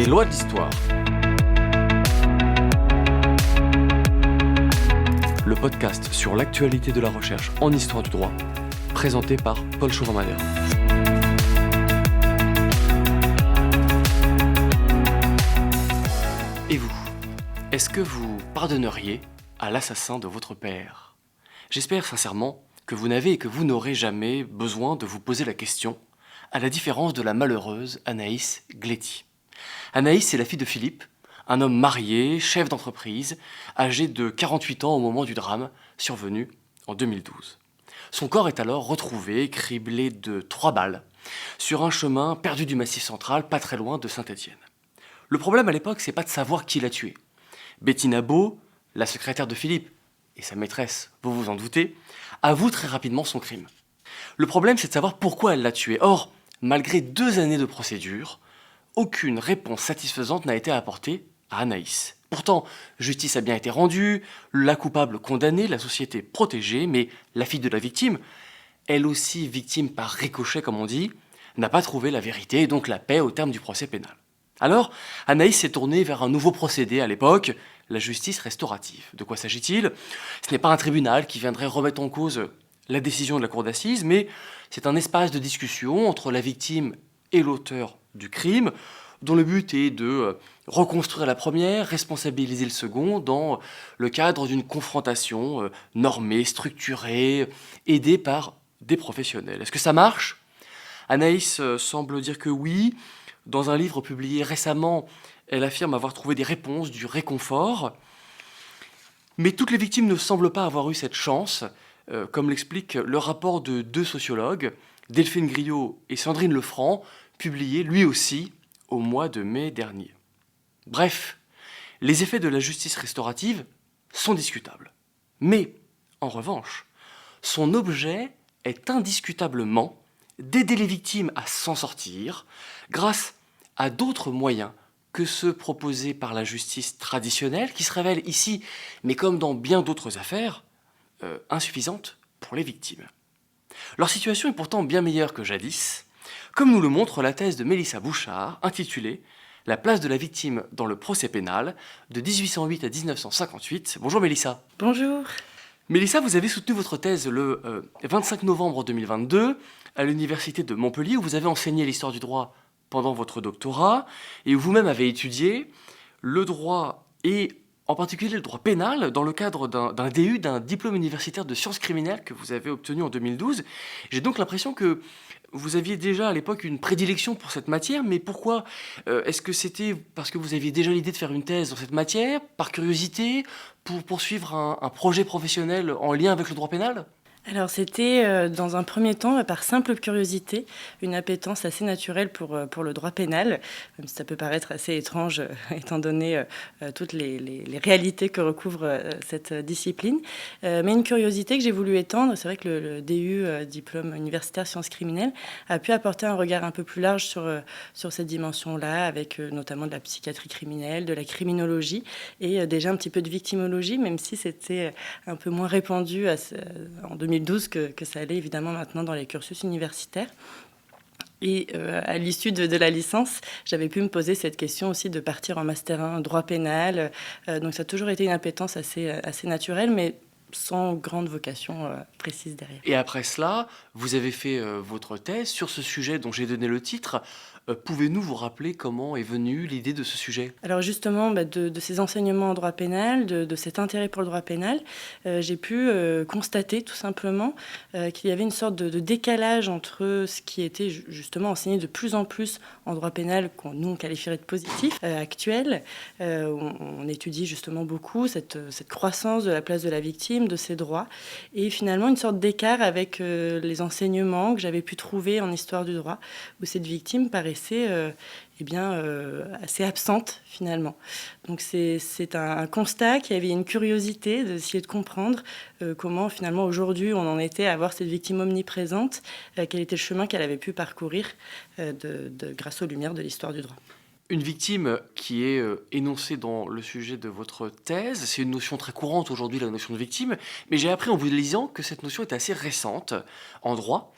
lois de l'histoire. Le podcast sur l'actualité de la recherche en histoire du droit, présenté par Paul Chauvin-Madère. Et vous, est-ce que vous pardonneriez à l'assassin de votre père ? J'espère sincèrement que vous n'avez et que vous n'aurez jamais besoin de vous poser la question, à la différence de la malheureuse Anaïs Gletti. Anaïs, c'est la fille de Philippe, un homme marié, chef d'entreprise, âgé de 48 ans au moment du drame, survenu en 2012. Son corps est alors retrouvé, criblé de 3 balles, sur un chemin perdu du Massif central, pas très loin de Saint-Étienne. Le problème à l'époque, c'est pas de savoir qui l'a tué. Bettina Beau, la secrétaire de Philippe, et sa maîtresse, vous vous en doutez, avoue très rapidement son crime. Le problème, c'est de savoir pourquoi elle l'a tué. Or, malgré 2 années de procédure, aucune réponse satisfaisante n'a été apportée à Anaïs. Pourtant, justice a bien été rendue, la coupable condamnée, la société protégée, mais la fille de la victime, elle aussi victime par ricochet comme on dit, n'a pas trouvé la vérité et donc la paix au terme du procès pénal. Alors, Anaïs s'est tournée vers un nouveau procédé à l'époque, la justice restaurative. De quoi s'agit-il ? Ce n'est pas un tribunal qui viendrait remettre en cause la décision de la cour d'assises, mais c'est un espace de discussion entre la victime et l'auteur du crime, dont le but est de reconstruire la première, responsabiliser le second dans le cadre d'une confrontation normée, structurée, aidée par des professionnels. Est-ce que ça marche ? Anaïs semble dire que oui. Dans un livre publié récemment, elle affirme avoir trouvé des réponses, du réconfort. Mais toutes les victimes ne semblent pas avoir eu cette chance, comme l'explique le rapport de 2 sociologues, Delphine Griot et Sandrine Lefranc, publié lui aussi au mois de mai dernier. Bref, les effets de la justice restaurative sont discutables. Mais, en revanche, son objet est indiscutablement d'aider les victimes à s'en sortir grâce à d'autres moyens que ceux proposés par la justice traditionnelle, qui se révèlent ici, mais comme dans bien d'autres affaires, insuffisantes pour les victimes. Leur situation est pourtant bien meilleure que jadis, comme nous le montre la thèse de Mélissa Bouchard, intitulée « La place de la victime dans le procès pénal, de 1808 à 1958 ». Bonjour Mélissa. Bonjour. Mélissa, vous avez soutenu votre thèse le 25 novembre 2022 à l'université de Montpellier, où vous avez enseigné l'histoire du droit pendant votre doctorat, et où vous-même avez étudié le droit, et en particulier le droit pénal, dans le cadre d'un DU, d'un diplôme universitaire de sciences criminelles que vous avez obtenu en 2012. J'ai donc l'impression que vous aviez déjà à l'époque une prédilection pour cette matière, mais pourquoi ? Est-ce que c'était parce que vous aviez déjà l'idée de faire une thèse dans cette matière, par curiosité, pour poursuivre un projet professionnel en lien avec le droit pénal ? Alors c'était dans un premier temps, par simple curiosité, une appétence assez naturelle pour le droit pénal, même si ça peut paraître assez étrange étant donné toutes les réalités que recouvre cette discipline. Mais une curiosité que j'ai voulu étendre. C'est vrai que le DU, diplôme universitaire sciences criminelles, a pu apporter un regard un peu plus large sur cette dimension-là, avec notamment de la psychiatrie criminelle, de la criminologie et déjà un petit peu de victimologie, même si c'était un peu moins répandu en 2012 que ça allait évidemment maintenant dans les cursus universitaires. Et à l'issue de la licence, j'avais pu me poser cette question aussi de partir en Master 1 droit pénal. Donc ça a toujours été une appétence assez naturelle, mais sans grande vocation précise derrière. Et après cela, vous avez fait votre thèse sur ce sujet dont j'ai donné le titre. Pouvez-vous vous rappeler comment est venue l'idée de ce sujet ? Alors justement, de ces enseignements en droit pénal, de cet intérêt pour le droit pénal, j'ai pu constater tout simplement qu'il y avait une sorte de décalage entre ce qui était justement enseigné de plus en plus en droit pénal, qu'on qualifierait de positif, actuel. On étudie justement beaucoup cette croissance de la place de la victime, de ses droits, et finalement une sorte d'écart avec les enseignements que j'avais pu trouver en histoire du droit, où cette victime paraissait assez absente finalement. Donc c'est un constat qu'il y avait une curiosité d'essayer de comprendre comment finalement aujourd'hui on en était à avoir cette victime omniprésente, quel était le chemin qu'elle avait pu parcourir grâce aux lumières de l'histoire du droit. Une victime qui est énoncée dans le sujet de votre thèse, c'est une notion très courante aujourd'hui, la notion de victime, mais j'ai appris en vous lisant que cette notion est assez récente en droit.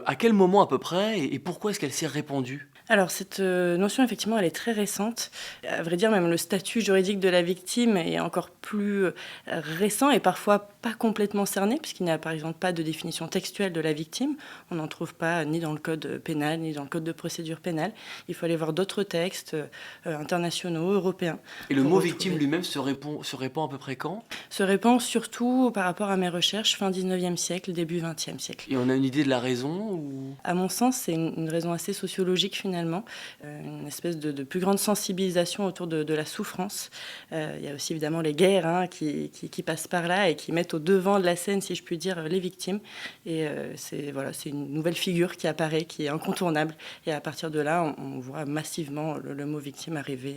À quel moment à peu près et pourquoi est-ce qu'elle s'est répandue ? Alors cette notion, effectivement, elle est très récente. À vrai dire, même le statut juridique de la victime est encore plus récent et parfois pas complètement cerné, puisqu'il n'y a par exemple pas de définition textuelle de la victime. On n'en trouve pas ni dans le code pénal, ni dans le code de procédure pénale. Il faut aller voir d'autres textes internationaux, européens. Et le pour mot retrouver- victime lui-même se répand à peu près quand? Se répand surtout par rapport à mes recherches fin 19e siècle, début 20e siècle. Et on a une idée de la raison ou... À mon sens, c'est une raison assez sociologique finalement, une espèce de plus grande sensibilisation autour de la souffrance. Il y a aussi évidemment les guerres qui passent par là et qui mettent au devant de la scène, si je puis dire, les victimes. Et c'est une nouvelle figure qui apparaît, qui est incontournable. Et à partir de là, on voit massivement le mot victime arriver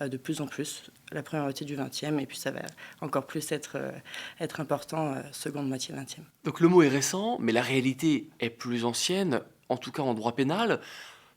de plus en plus, la première moitié du XXe, et puis ça va encore plus être important, seconde moitié XXe. Donc le mot est récent, mais la réalité est plus ancienne, en tout cas en droit pénal.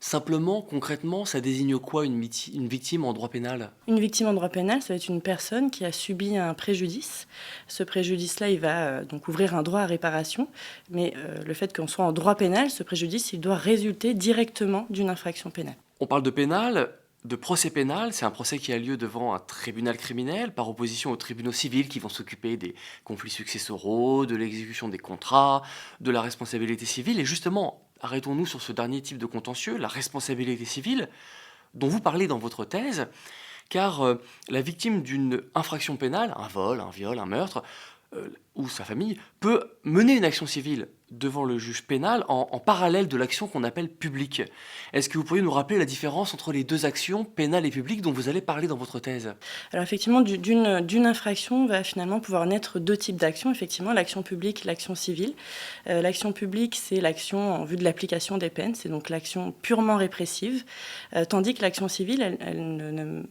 Simplement, concrètement, ça désigne quoi une victime en droit pénal? Une victime en droit pénal, ça va être une personne qui a subi un préjudice. Ce préjudice-là, il va donc ouvrir un droit à réparation. Mais le fait qu'on soit en droit pénal, ce préjudice, il doit résulter directement d'une infraction pénale. On parle de pénal, de procès pénal, c'est un procès qui a lieu devant un tribunal criminel, par opposition aux tribunaux civils qui vont s'occuper des conflits successoraux, de l'exécution des contrats, de la responsabilité civile. Et justement, arrêtons-nous sur ce dernier type de contentieux, la responsabilité civile, dont vous parlez dans votre thèse, car la victime d'une infraction pénale, un vol, un viol, un meurtre, ou sa famille, peut mener une action civile devant le juge pénal en parallèle de l'action qu'on appelle publique. Est-ce que vous pourriez nous rappeler la différence entre les deux actions, pénale et publique, dont vous allez parler dans votre thèse? Alors effectivement, d'une infraction va finalement pouvoir naître deux types d'actions. Effectivement, l'action publique, l'action civile. L'action publique, c'est l'action en vue de l'application des peines, c'est donc l'action purement répressive, tandis que l'action civile, elle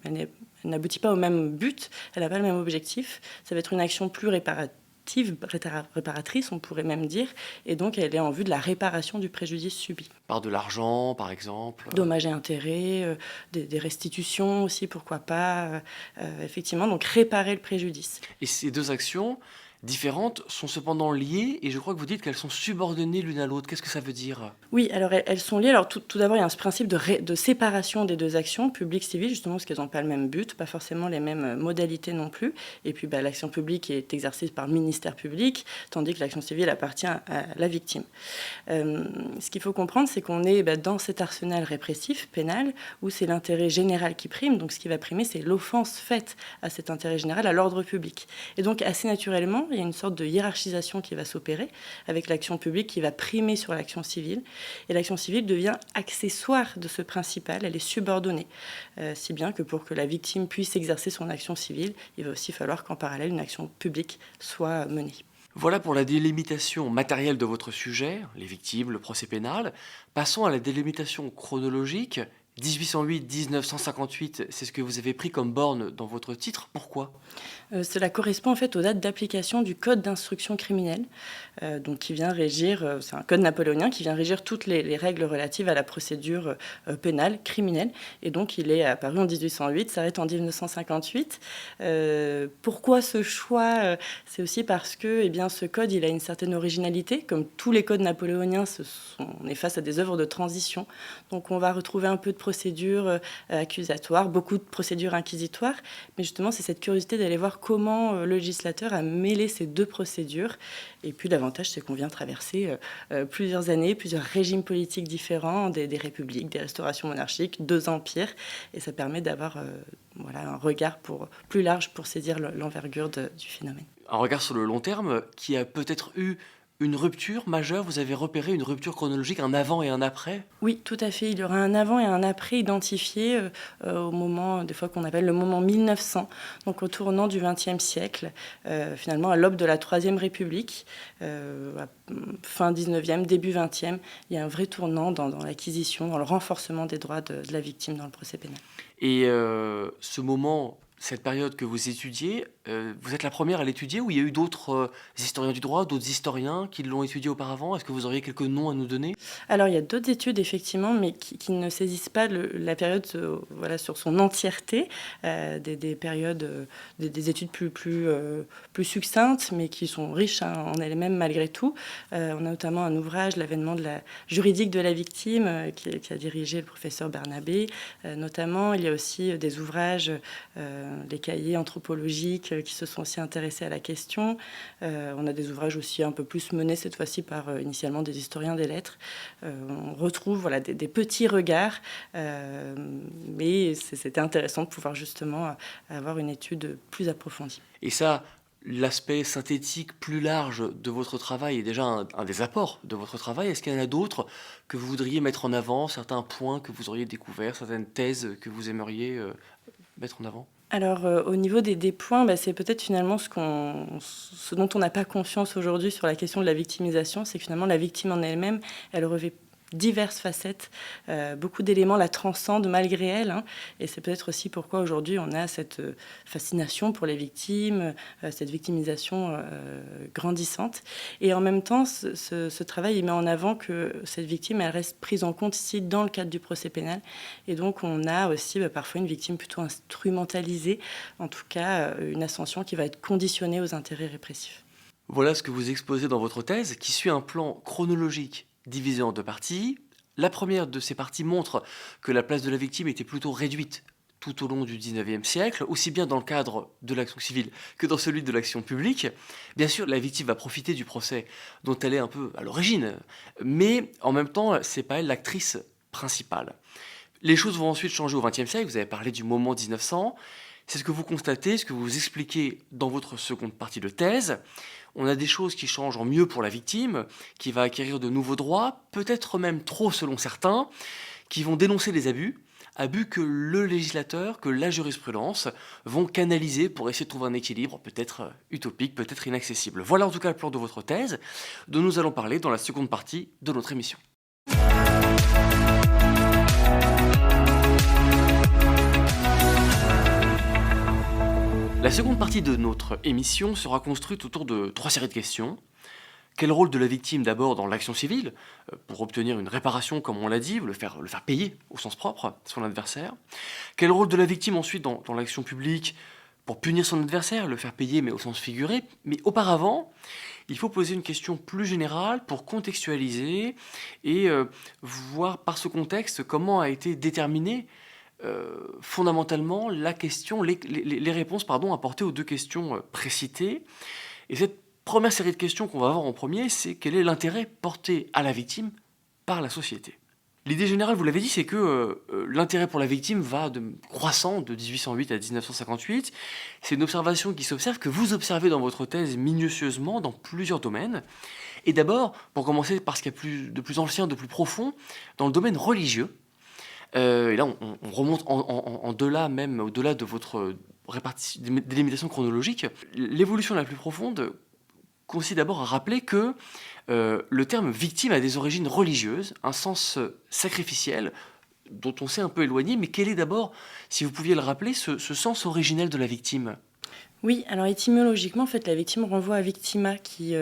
n'aboutit pas au même but, elle n'a pas le même objectif. Ça va être une action plus réparatrice, on pourrait même dire, et donc elle est en vue de la réparation du préjudice subi. Par de l'argent, par exemple? Dommages et intérêts, des restitutions aussi, pourquoi pas, effectivement, donc réparer le préjudice. Et ces deux actions différentes sont cependant liées, et je crois que vous dites qu'elles sont subordonnées l'une à l'autre. Qu'est-ce que ça veut dire? Oui, alors elles sont liées. Alors tout d'abord, il y a ce principe de séparation des deux actions, publique, civile, justement parce qu'elles n'ont pas le même but, pas forcément les mêmes modalités non plus. Et puis l'action publique est exercée par le ministère public, tandis que l'action civile appartient à la victime. Ce qu'il faut comprendre, c'est qu'on est dans cet arsenal répressif, pénal, où c'est l'intérêt général qui prime. Donc ce qui va primer, c'est l'offense faite à cet intérêt général, à l'ordre public. Et donc assez naturellement, il y a une sorte de hiérarchisation qui va s'opérer, avec l'action publique qui va primer sur l'action civile. Et l'action civile devient accessoire de ce principal, elle est subordonnée. Si bien que pour que la victime puisse exercer son action civile, il va aussi falloir qu'en parallèle, une action publique soit menée. Voilà pour la délimitation matérielle de votre sujet, les victimes, le procès pénal. Passons à la délimitation chronologique. 1808-1958, c'est ce que vous avez pris comme borne dans votre titre. Pourquoi? Cela correspond en fait aux dates d'application du code d'instruction criminelle, donc qui vient régir, c'est un code napoléonien qui vient régir toutes les règles relatives à la procédure pénale, criminelle. Et donc il est apparu en 1808, s'arrête en 1958. Pourquoi ce choix? C'est aussi parce que ce code il a une certaine originalité. Comme tous les codes napoléoniens, on est face à des œuvres de transition. Donc on va retrouver un peu de procédures accusatoires, beaucoup de procédures inquisitoires. Mais justement, c'est cette curiosité d'aller voir comment le législateur a mêlé ces deux procédures. Et puis l'avantage, c'est qu'on vient traverser plusieurs années, plusieurs régimes politiques différents, des républiques, des restaurations monarchiques, deux empires. Et ça permet d'avoir un regard plus large pour saisir l'envergure du phénomène. Un regard sur le long terme qui a peut-être eu une rupture majeure. Vous avez repéré une rupture chronologique, un avant et un après? Oui, tout à fait. Il y aura un avant et un après identifié au moment, des fois qu'on appelle le moment 1900, donc au tournant du XXe siècle, finalement à l'aube de la Troisième République, fin 19e, début 20e, il y a un vrai tournant dans l'acquisition, dans le renforcement des droits de la victime dans le procès pénal. Et ce moment cette période que vous étudiez, vous êtes la première à l'étudier ou il y a eu d'autres historiens du droit, d'autres historiens qui l'ont étudié auparavant? Est-ce que vous auriez quelques noms à nous donner? Alors, il y a d'autres études, effectivement, mais qui ne saisissent pas la période voilà, sur son entièreté, des périodes, des études plus succinctes, mais qui sont riches en elles-mêmes malgré tout. On a notamment un ouvrage, L'avènement de la juridique de la victime, qui a dirigé le professeur Barnabé. Notamment, il y a aussi des ouvrages, les cahiers anthropologiques, qui se sont aussi intéressés à la question. On a des ouvrages aussi un peu plus menés cette fois-ci par initialement des historiens des lettres. On retrouve voilà, des petits regards, mais c'était intéressant de pouvoir justement avoir une étude plus approfondie. Et ça, l'aspect synthétique plus large de votre travail est déjà un des apports de votre travail. Est-ce qu'il y en a d'autres que vous voudriez mettre en avant, certains points que vous auriez découverts, certaines thèses que vous aimeriez mettre en avant? Alors, au niveau des points, c'est peut-être finalement ce dont on n'a pas conscience aujourd'hui sur la question de la victimisation, c'est que finalement la victime en elle-même, elle revêt diverses facettes, beaucoup d'éléments la transcendent malgré elle, hein, et c'est peut-être aussi pourquoi aujourd'hui on a cette fascination pour les victimes, cette victimisation grandissante. Et en même temps, ce travail il met en avant que cette victime elle reste prise en compte ici dans le cadre du procès pénal, et donc on a aussi parfois une victime plutôt instrumentalisée, en tout cas une ascension qui va être conditionnée aux intérêts répressifs. Voilà ce que vous exposez dans votre thèse, qui suit un plan chronologique divisé en deux parties. La première de ces parties montre que la place de la victime était plutôt réduite tout au long du XIXe siècle, aussi bien dans le cadre de l'action civile que dans celui de l'action publique. Bien sûr, la victime va profiter du procès dont elle est un peu à l'origine, mais en même temps, c'est pas elle l'actrice principale. Les choses vont ensuite changer au XXe siècle, vous avez parlé du moment 1900, c'est ce que vous constatez, ce que vous expliquez dans votre seconde partie de thèse. On a des choses qui changent en mieux pour la victime, qui va acquérir de nouveaux droits, peut-être même trop selon certains, qui vont dénoncer les abus que le législateur, que la jurisprudence vont canaliser pour essayer de trouver un équilibre peut-être utopique, peut-être inaccessible. Voilà en tout cas le plan de votre thèse, dont nous allons parler dans la seconde partie de notre émission. La seconde partie de notre émission sera construite autour de 3 séries de questions. Quel rôle de la victime d'abord dans l'action civile, pour obtenir une réparation comme on l'a dit, le faire payer au sens propre son adversaire. Quel rôle de la victime ensuite dans l'action publique, pour punir son adversaire, le faire payer mais au sens figuré. Mais auparavant, il faut poser une question plus générale pour contextualiser et voir par ce contexte comment a été déterminée fondamentalement la question, les réponses apportées aux deux questions précitées. Et cette première série de questions qu'on va avoir en premier, c'est quel est l'intérêt porté à la victime par la société. L'idée générale, vous l'avez dit, c'est que l'intérêt pour la victime va croissant de 1808 à 1958. C'est une observation qui s'observe, que vous observez dans votre thèse minutieusement dans plusieurs domaines. Et d'abord, pour commencer par ce qu'il y a de plus ancien, de plus profond, dans le domaine religieux. Et là, on remonte au-delà de votre délimitation chronologique. L'évolution la plus profonde consiste d'abord à rappeler que le terme victime a des origines religieuses, un sens sacrificiel, dont on s'est un peu éloigné, mais quel est d'abord, si vous pouviez le rappeler, ce sens originel de la victime ? Oui, alors étymologiquement, en fait, la victime renvoie à victima, qui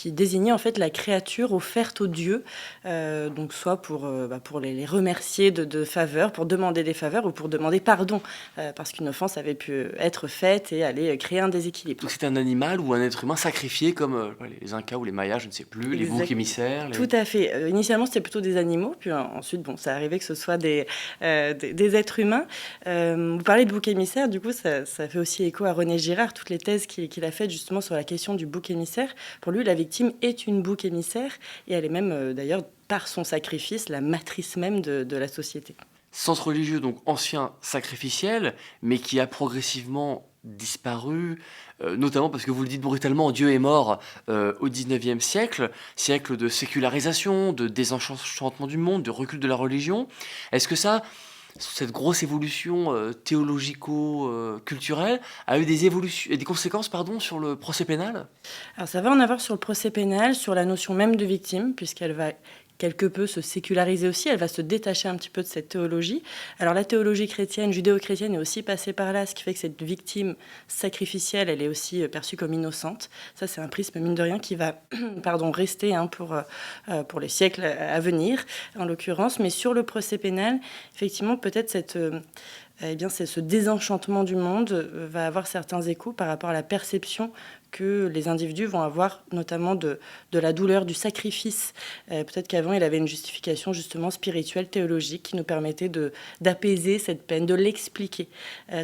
désignait en fait la créature offerte aux dieux, donc soit pour les remercier de faveurs, pour demander des faveurs ou pour demander pardon, parce qu'une offense avait pu être faite et aller créer un déséquilibre. Donc c'est un animal ou un être humain sacrifié comme les Incas ou les Mayas, je ne sais plus, les boucs émissaires. Tout à fait. Initialement, c'était plutôt des animaux, puis ensuite, ça arrivait que ce soit des êtres humains. Vous parlez de boucs émissaires, du coup, ça fait aussi écho à René Girard, toutes les thèses qu'il a faites justement sur la question du bouc émissaire. Pour lui, la victime est une bouc émissaire et elle est même, d'ailleurs, par son sacrifice, la matrice même de la société. Sens religieux, donc ancien, sacrificiel, mais qui a progressivement disparu, notamment parce que vous le dites brutalement, Dieu est mort au XIXe siècle, siècle de sécularisation, de désenchantement du monde, de recul de la religion. Est-ce que cette grosse évolution théologico-culturelle a eu des conséquences sur le procès pénal ? Alors ça va en avoir sur le procès pénal, sur la notion même de victime, puisqu'elle va quelque peu se séculariser aussi, elle va se détacher un petit peu de cette théologie. Alors la théologie chrétienne, judéo-chrétienne est aussi passée par là, ce qui fait que cette victime sacrificielle, elle est aussi perçue comme innocente. Ça, c'est un prisme, mine de rien, qui va rester pour les siècles à venir, en l'occurrence. Mais sur le procès pénal, effectivement, peut-être c'est ce désenchantement du monde va avoir certains échos par rapport à la perception que les individus vont avoir, notamment de la douleur, du sacrifice. Peut-être qu'avant, il avait une justification justement spirituelle, théologique, qui nous permettait d'apaiser cette peine, de l'expliquer.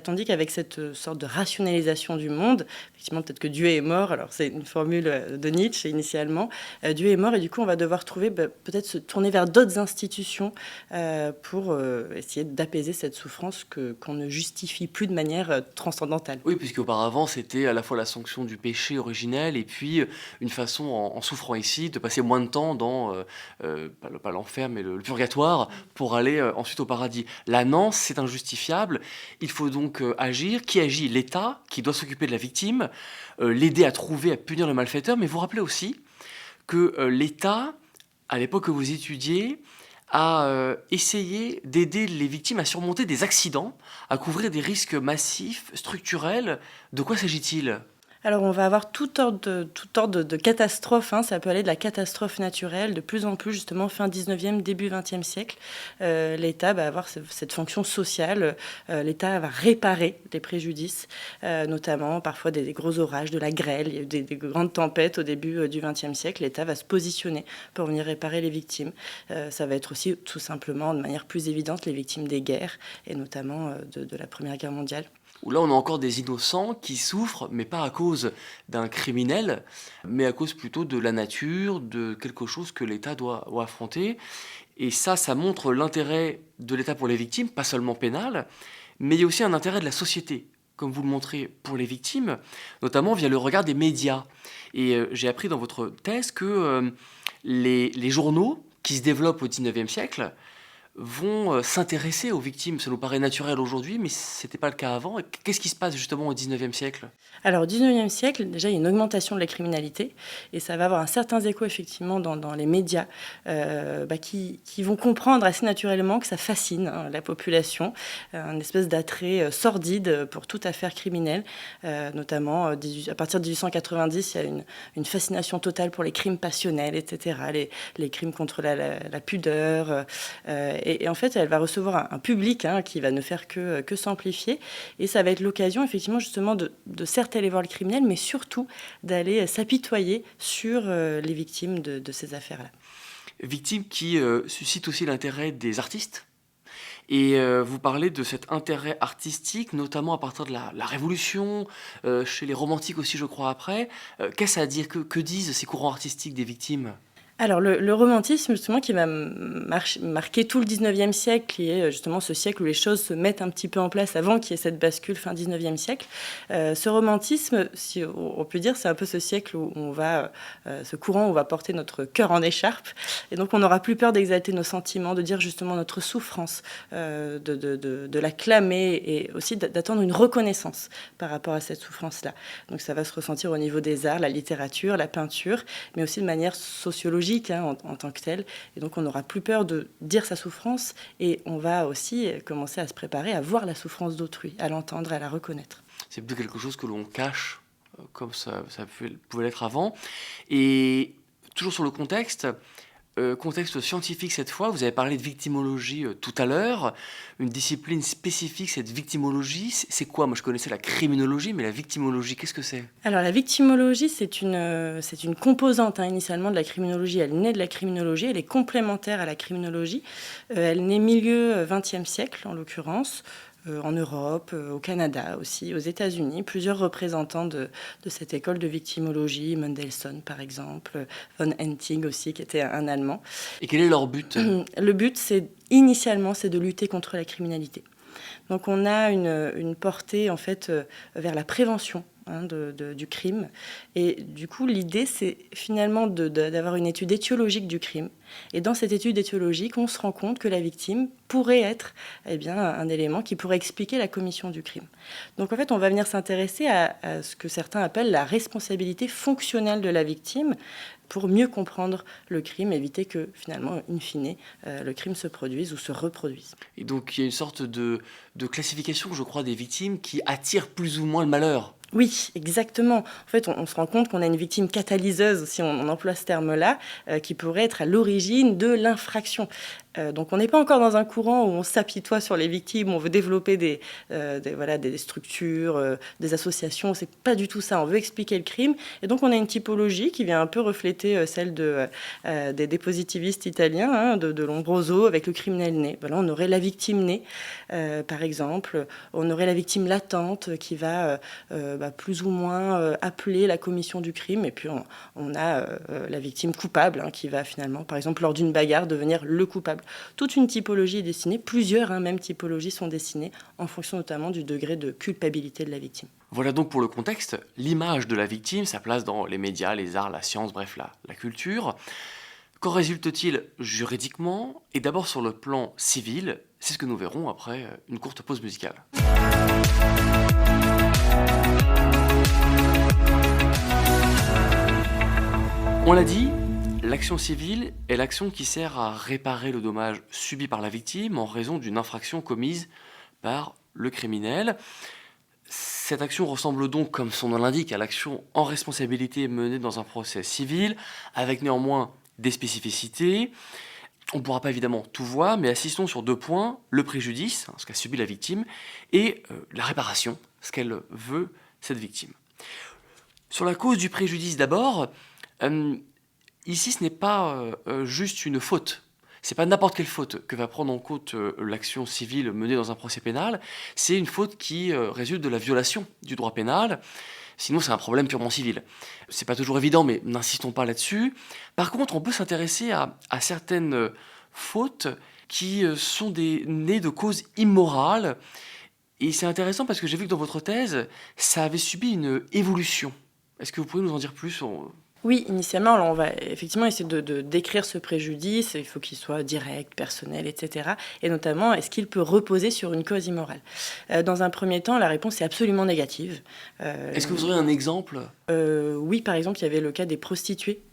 Tandis qu'avec cette sorte de rationalisation du monde, effectivement, peut-être que Dieu est mort, alors c'est une formule de Nietzsche initialement, Dieu est mort, et du coup, on va devoir peut-être se tourner vers d'autres institutions pour essayer d'apaiser cette souffrance qu'on ne justifie plus de manière transcendantale. Oui, puisqu'auparavant, c'était à la fois la sanction du péché originel et puis une façon, en souffrant ici, de passer moins de temps dans, pas l'enfer, mais le purgatoire, pour aller ensuite au paradis. Là, non, c'est injustifiable. Il faut donc agir. Qui agit? L'État, qui doit s'occuper de la victime, l'aider à trouver, à punir le malfaiteur. Mais vous rappelez aussi que l'État, à l'époque que vous étudiez, a essayé d'aider les victimes à surmonter des accidents, à couvrir des risques massifs, structurels. De quoi s'agit-il? Alors, on va avoir tout ordre de catastrophes. Ça peut aller de la catastrophe naturelle, de plus en plus, justement, fin 19e, début 20e siècle. L'État va avoir cette fonction sociale. L'État va réparer les préjudices, notamment parfois des gros orages, de la grêle, il y a eu des grandes tempêtes au début du 20e siècle. L'État va se positionner pour venir réparer les victimes. Ça va être aussi, tout simplement, de manière plus évidente, les victimes des guerres, et notamment de la Première Guerre mondiale. Où là, on a encore des innocents qui souffrent, mais pas à cause d'un criminel, mais à cause plutôt de la nature, de quelque chose que l'État doit affronter. Et ça montre l'intérêt de l'État pour les victimes, pas seulement pénal, mais il y a aussi un intérêt de la société, comme vous le montrez pour les victimes, notamment via le regard des médias. Et j'ai appris dans votre thèse que les journaux qui se développent au XIXe siècle vont s'intéresser aux victimes. Ça nous paraît naturel aujourd'hui, mais ce n'était pas le cas avant. Qu'est-ce qui se passe justement au XIXe siècle? Alors, au XIXe siècle, déjà, il y a une augmentation de la criminalité, et ça va avoir un certain écho, effectivement, dans les médias, qui vont comprendre assez naturellement que ça fascine la population, une espèce d'attrait sordide pour toute affaire criminelle, notamment à partir de 1890, il y a une fascination totale pour les crimes passionnels, etc., les crimes contre la pudeur, et en fait, elle va recevoir un public qui va ne faire que s'amplifier. Et ça va être l'occasion, effectivement, justement, de certes aller voir le criminel, mais surtout d'aller s'apitoyer sur les victimes de ces affaires-là. Victimes qui suscitent aussi l'intérêt des artistes. Et vous parlez de cet intérêt artistique, notamment à partir de la Révolution, chez les romantiques aussi, je crois, après. Qu'est-ce à dire? Que disent ces courants artistiques des victimes? Alors, le romantisme, justement, qui va marquer tout le 19e siècle, qui est justement ce siècle où les choses se mettent un petit peu en place avant qu'il y ait cette bascule fin 19e siècle. Ce romantisme, si on peut dire, c'est un peu ce siècle où ce courant où on va porter notre cœur en écharpe. Et donc, on n'aura plus peur d'exalter nos sentiments, de dire justement notre souffrance, de la clamer, et aussi d'attendre une reconnaissance par rapport à cette souffrance-là. Donc, ça va se ressentir au niveau des arts, la littérature, la peinture, mais aussi de manière sociologique, en tant que tel. Et donc, on n'aura plus peur de dire sa souffrance, et on va aussi commencer à se préparer à voir la souffrance d'autrui, à l'entendre, à la reconnaître. C'est plus quelque chose que l'on cache, comme ça pouvait l'être avant. Et toujours sur le contexte scientifique cette fois, vous avez parlé de victimologie tout à l'heure, une discipline spécifique, cette victimologie, c'est quoi? Moi je connaissais la criminologie, mais la victimologie, qu'est-ce que c'est? Alors la victimologie, c'est une composante initialement de la criminologie. Elle naît de la criminologie, elle est complémentaire à la criminologie. Elle naît milieu XXe siècle en l'occurrence. En Europe, au Canada aussi, aux États-Unis, plusieurs représentants de cette école de victimologie, Mendelssohn par exemple, von Hentig aussi, qui était un Allemand. Et quel est leur but? Le but, initialement, c'est de lutter contre la criminalité. Donc on a une portée en fait vers la prévention du crime. Et du coup, l'idée, c'est finalement d'avoir une étude étiologique du crime. Et dans cette étude étiologique, on se rend compte que la victime pourrait être un élément qui pourrait expliquer la commission du crime. Donc en fait, on va venir s'intéresser à ce que certains appellent la responsabilité fonctionnelle de la victime. pour mieux comprendre le crime, éviter que finalement, in fine, le crime se produise ou se reproduise. Et donc il y a une sorte de classification, je crois, des victimes qui attire plus ou moins le malheur. Oui, exactement. En fait, on se rend compte qu'on a une victime catalyseuse, si on emploie ce terme-là, qui pourrait être à l'origine de l'infraction. Donc on n'est pas encore dans un courant où on s'apitoie sur les victimes, où on veut développer des structures, des associations. C'est pas du tout ça. On veut expliquer le crime. Et donc on a une typologie qui vient un peu refléter celle des positivistes italiens, hein, de Lombroso, avec le criminel né. Voilà, on aurait la victime née, par exemple. On aurait la victime latente qui va plus ou moins appeler la commission du crime. Et puis on a la victime coupable, hein, qui va finalement, par exemple, lors d'une bagarre, devenir le coupable. Toute une typologie est dessinée, plusieurs même typologies sont dessinées, en fonction notamment du degré de culpabilité de la victime. Voilà donc pour le contexte, l'image de la victime, sa place dans les médias, les arts, la science, bref, la culture. Qu'en résulte-t-il juridiquement? Et d'abord sur le plan civil, c'est ce que nous verrons après une courte pause musicale. On l'a dit, l'action civile est l'action qui sert à réparer le dommage subi par la victime en raison d'une infraction commise par le criminel. Cette action ressemble donc, comme son nom l'indique, à l'action en responsabilité menée dans un procès civil, avec néanmoins des spécificités. On ne pourra pas évidemment tout voir, mais assistons sur 2 points, le préjudice, ce qu'a subi la victime, et la réparation, ce qu'elle veut, cette victime. Sur la cause du préjudice d'abord, ici ce n'est pas juste une faute. C'est pas n'importe quelle faute que va prendre en compte l'action civile menée dans un procès pénal. C'est une faute qui résulte de la violation du droit pénal. Sinon, c'est un problème purement civil. C'est pas toujours évident, mais n'insistons pas là-dessus. Par contre, on peut s'intéresser à certaines fautes qui sont nées de causes immorales. Et c'est intéressant parce que j'ai vu que dans votre thèse, ça avait subi une évolution. Est-ce que vous pouvez nous en dire plus ? Oui, initialement, alors on va effectivement essayer de décrire ce préjudice. Il faut qu'il soit direct, personnel, etc. Et notamment, est-ce qu'il peut reposer sur une cause immorale ? Dans un premier temps, la réponse est absolument négative. Est-ce que vous aurez un exemple ? Oui, par exemple, il y avait le cas des prostituées.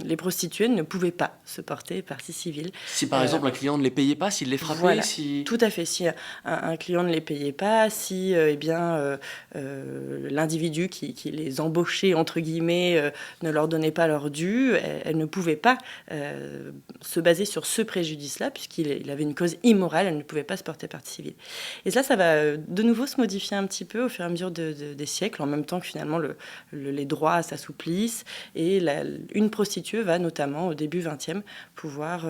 Les prostituées ne pouvaient pas se porter partie civile. Si par exemple un client ne les payait pas, s'il les frappait, voilà, tout à fait. Si un client ne les payait pas, si l'individu qui les embauchait, entre guillemets, ne leur donnait pas leur dû, elles ne pouvaient pas se baser sur ce préjudice-là, puisqu'il avait une cause immorale, elles ne pouvaient pas se porter partie civile. Et ça va de nouveau se modifier un petit peu au fur et à mesure des siècles, en même temps que finalement les droits s'assouplissent. Et une prostituée va notamment, au début 20e, pouvoir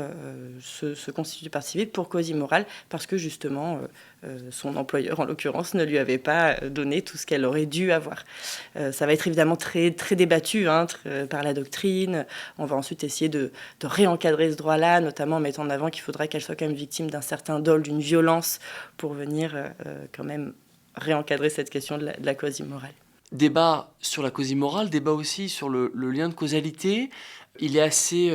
se constituer partie civile pour cause immorale, parce que justement, son employeur, en l'occurrence, ne lui avait pas donné tout ce qu'elle aurait dû avoir. Ça va être évidemment très, très débattu par la doctrine. On va ensuite essayer de réencadrer ce droit-là, notamment en mettant en avant qu'il faudrait qu'elle soit quand même victime d'un certain dol, d'une violence, pour venir quand même réencadrer cette question de la cause immorale. Débat sur la cause immorale, débat aussi sur le lien de causalité. Il est assez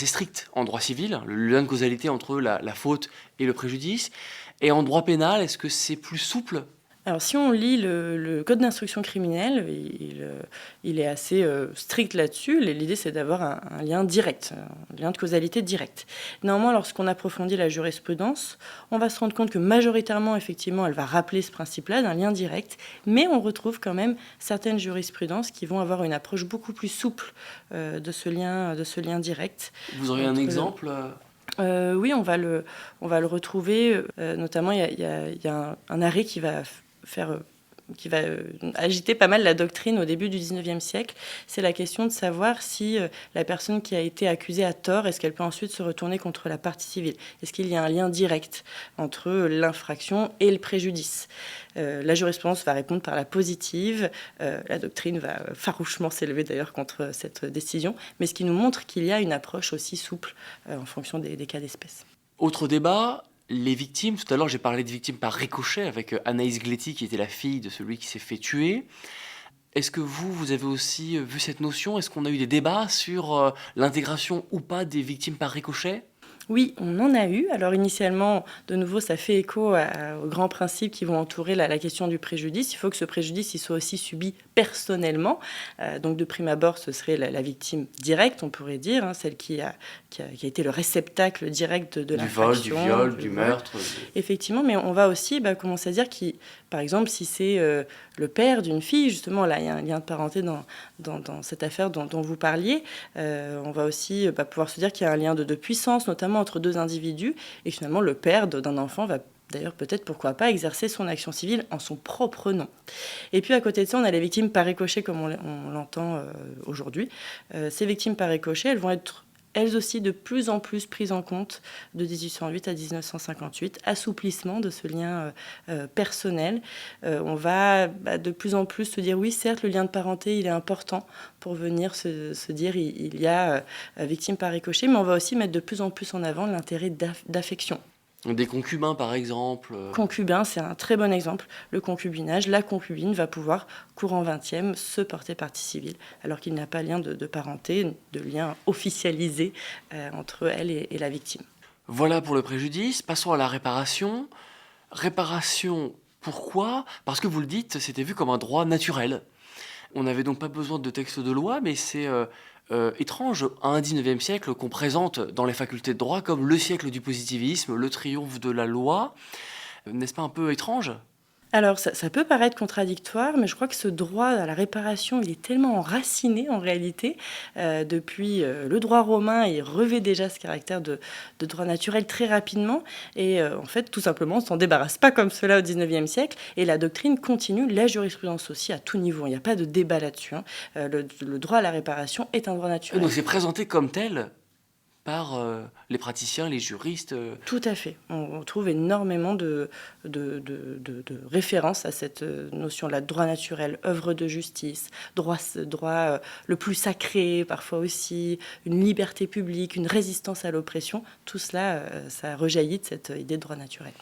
strict en droit civil, le lien de causalité entre la faute et le préjudice. Et en droit pénal, est-ce que c'est plus souple ? Alors, si on lit le code d'instruction criminelle, il est assez strict là-dessus. L'idée, c'est d'avoir un lien direct, un lien de causalité direct. Néanmoins, lorsqu'on approfondit la jurisprudence, on va se rendre compte que majoritairement, effectivement, elle va rappeler ce principe-là d'un lien direct, mais on retrouve quand même certaines jurisprudences qui vont avoir une approche beaucoup plus souple de ce lien direct. Vous auriez un exemple ? Oui, on va le retrouver. Notamment, il y a un arrêt qui va agiter pas mal la doctrine au début du 19e siècle. C'est la question de savoir si la personne qui a été accusée a tort, est-ce qu'elle peut ensuite se retourner contre la partie civile ? Est-ce qu'il y a un lien direct entre l'infraction et le préjudice ? La jurisprudence va répondre par la positive. La doctrine va farouchement s'élever d'ailleurs contre cette décision, mais ce qui nous montre qu'il y a une approche aussi souple en fonction des cas d'espèce. Autre débat, les victimes. Tout à l'heure, j'ai parlé de victimes par ricochet avec Anaïs Gletti, qui était la fille de celui qui s'est fait tuer. Est-ce que vous avez aussi vu cette notion ? Est-ce qu'on a eu des débats sur l'intégration ou pas des victimes par ricochet ? Oui, on en a eu. Alors initialement, de nouveau, ça fait écho aux grands principes qui vont entourer la question du préjudice. Il faut que ce préjudice il soit aussi subi personnellement. Donc de prime abord, ce serait la victime directe, on pourrait dire, hein, celle qui a été le réceptacle direct de l'infraction. Du vol, du viol, du meurtre. Effectivement, mais on va aussi commencer à dire qui, par exemple, si c'est le père d'une fille, justement, là, il y a un lien de parenté dans cette affaire dont vous parliez. On va aussi pouvoir se dire qu'il y a un lien de puissance, notamment entre deux individus, et finalement, le père d'un enfant va d'ailleurs peut-être, pourquoi pas, exercer son action civile en son propre nom. Et puis à côté de ça, on a les victimes par ricochet, comme on l'entend aujourd'hui. Ces victimes par ricochet, elles vont être elles aussi de plus en plus prises en compte de 1808 à 1958, assouplissement de ce lien personnel. On va de plus en plus se dire, oui, certes, le lien de parenté, il est important pour venir se dire, il y a victime par ricochet, mais on va aussi mettre de plus en plus en avant l'intérêt d'affection. Des concubins, par exemple. Concubin, c'est un très bon exemple. Le concubinage, la concubine va pouvoir, courant 20e, se porter partie civile, alors qu'il n'y a pas lien de parenté, de lien officialisé entre elle et la victime. Voilà pour le préjudice. Passons à la réparation. Réparation, pourquoi ? Parce que vous le dites, c'était vu comme un droit naturel. On n'avait donc pas besoin de texte de loi, mais c'est étrange à un 19e siècle qu'on présente dans les facultés de droit comme le siècle du positivisme, le triomphe de la loi. N'est-ce pas un peu étrange ? Alors, ça peut paraître contradictoire, mais je crois que ce droit à la réparation, il est tellement enraciné en réalité. Depuis le droit romain, il revêt déjà ce caractère de droit naturel très rapidement. Et en fait, tout simplement, on ne s'en débarrasse pas comme cela au XIXe siècle. Et la doctrine continue, la jurisprudence aussi, à tout niveau. Il n'y a pas de débat là-dessus. Le droit à la réparation est un droit naturel. Donc c'est présenté comme tel par les praticiens, les juristes. Tout à fait. On trouve énormément de références à cette notion-là, droit naturel, œuvre de justice, droit le plus sacré, parfois aussi, une liberté publique, une résistance à l'oppression. Tout cela, ça rejaillit de cette idée de droit naturel.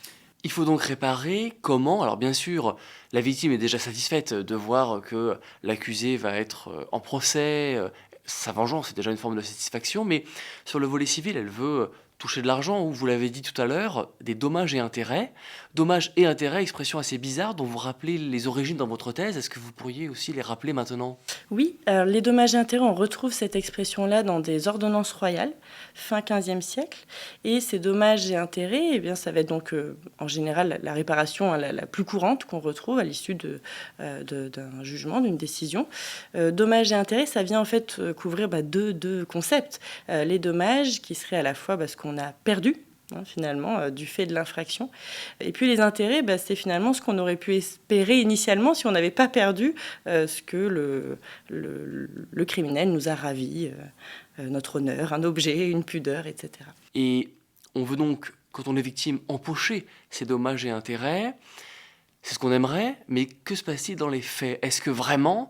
Il faut donc réparer. Comment ? Alors bien sûr, la victime est déjà satisfaite de voir que l'accusé va être en procès. Sa vengeance est déjà une forme de satisfaction, mais sur le volet civil, elle veut toucher de l'argent, ou vous l'avez dit tout à l'heure, des dommages et intérêts. Dommages et intérêts, expression assez bizarre dont vous rappelez les origines dans votre thèse. Est-ce que vous pourriez aussi les rappeler maintenant ? Oui, alors les dommages et intérêts, on retrouve cette expression-là dans des ordonnances royales, fin XVe siècle. Et ces dommages et intérêts, eh bien, ça va être donc en général la réparation la plus courante qu'on retrouve à l'issue d'un jugement, d'une décision. Dommages et intérêts, ça vient en fait couvrir deux concepts. Les dommages qui seraient à la fois ce qu'on a perdu, finalement, du fait de l'infraction. Et puis les intérêts, c'est finalement ce qu'on aurait pu espérer initialement si on n'avait pas perdu ce que le criminel nous a ravi, notre honneur, un objet, une pudeur, etc. Et on veut donc, quand on est victime, empocher ces dommages et intérêts. C'est ce qu'on aimerait, mais que se passe-t-il dans les faits ? Est-ce que vraiment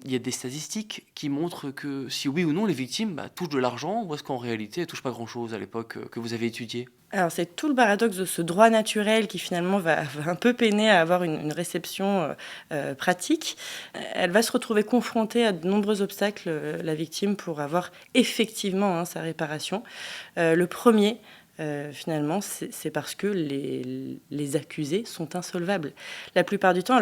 il y a des statistiques qui montrent que si oui ou non les victimes touchent de l'argent, ou est-ce qu'en réalité elles ne touchent pas grand-chose à l'époque que vous avez étudié ? Alors c'est tout le paradoxe de ce droit naturel qui finalement va un peu peiner à avoir une réception pratique. Elle va se retrouver confrontée à de nombreux obstacles, la victime, pour avoir effectivement sa réparation. Le premier, finalement, c'est parce que les accusés sont insolvables. La plupart du temps,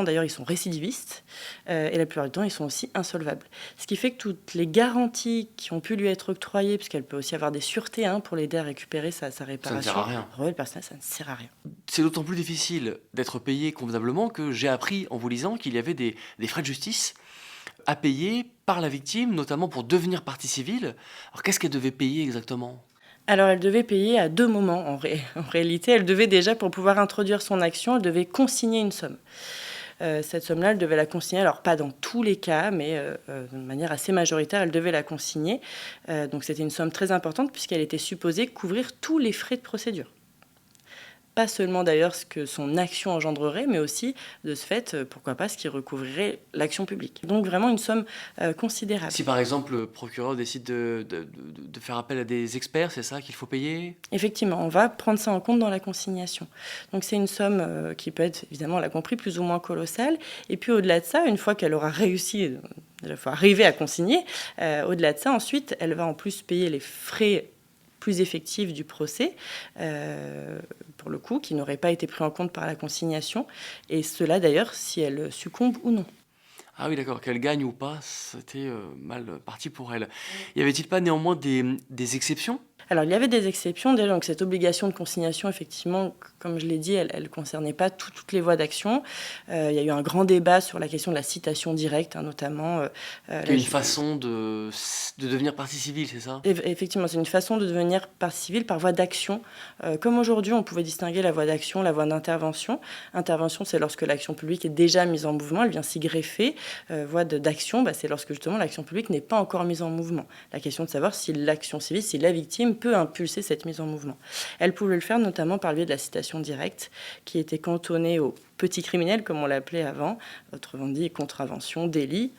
d'ailleurs, ils sont récidivistes, et la plupart du temps, ils sont aussi insolvables. Ce qui fait que toutes les garanties qui ont pu lui être octroyées, puisqu'elle peut aussi avoir des sûretés pour l'aider à récupérer sa réparation, ça ne sert à rien. Le personnel, ça ne sert à rien. C'est d'autant plus difficile d'être payé convenablement que j'ai appris en vous lisant qu'il y avait des frais de justice à payer par la victime, notamment pour devenir partie civile. Alors qu'est-ce qu'elle devait payer exactement ? Alors, elle devait payer à deux moments. En réalité, elle devait déjà, pour pouvoir introduire son action, elle devait consigner une somme. Cette somme-là, elle devait la consigner, alors pas dans tous les cas, mais de manière assez majoritaire, elle devait la consigner. Donc, c'était une somme très importante puisqu'elle était supposée couvrir tous les frais de procédure. Pas seulement d'ailleurs ce que son action engendrerait, mais aussi de ce fait, pourquoi pas, ce qui recouvrirait l'action publique. Donc vraiment une somme considérable. Si par exemple le procureur décide de faire appel à des experts, c'est ça qu'il faut payer ? Effectivement, on va prendre ça en compte dans la consignation. Donc c'est une somme qui peut être, évidemment, on l'a compris, plus ou moins colossale. Et puis au-delà de ça, une fois qu'elle aura réussi, il faut arriver à consigner, au-delà de ça, ensuite, elle va en plus payer les frais plus effectif du procès, pour le coup, qui n'aurait pas été pris en compte par la consignation, et cela d'ailleurs si elle succombe ou non. Ah oui, d'accord, qu'elle gagne ou pas, c'était mal parti pour elle. Y avait-il pas néanmoins des exceptions? Alors, il y avait des exceptions. Déjà, donc, cette obligation de consignation, effectivement, comme je l'ai dit, elle ne concernait pas toutes les voies d'action. Il y a eu un grand débat sur la question de la citation directe, hein, notamment. Qui est une façon de devenir partie civile, c'est ça? Effectivement, c'est une façon de devenir partie civile par voie d'action. Comme aujourd'hui, on pouvait distinguer la voie d'action, la voie d'intervention. Intervention, c'est lorsque l'action publique est déjà mise en mouvement, elle vient s'y greffer. Voie d'action, c'est lorsque justement l'action publique n'est pas encore mise en mouvement. La question de savoir si l'action civile, si la victime peut impulser cette mise en mouvement. Elle pouvait le faire notamment par le biais de la citation directe, qui était cantonnée aux petits criminels, comme on l'appelait avant, autrement dit contravention, délit,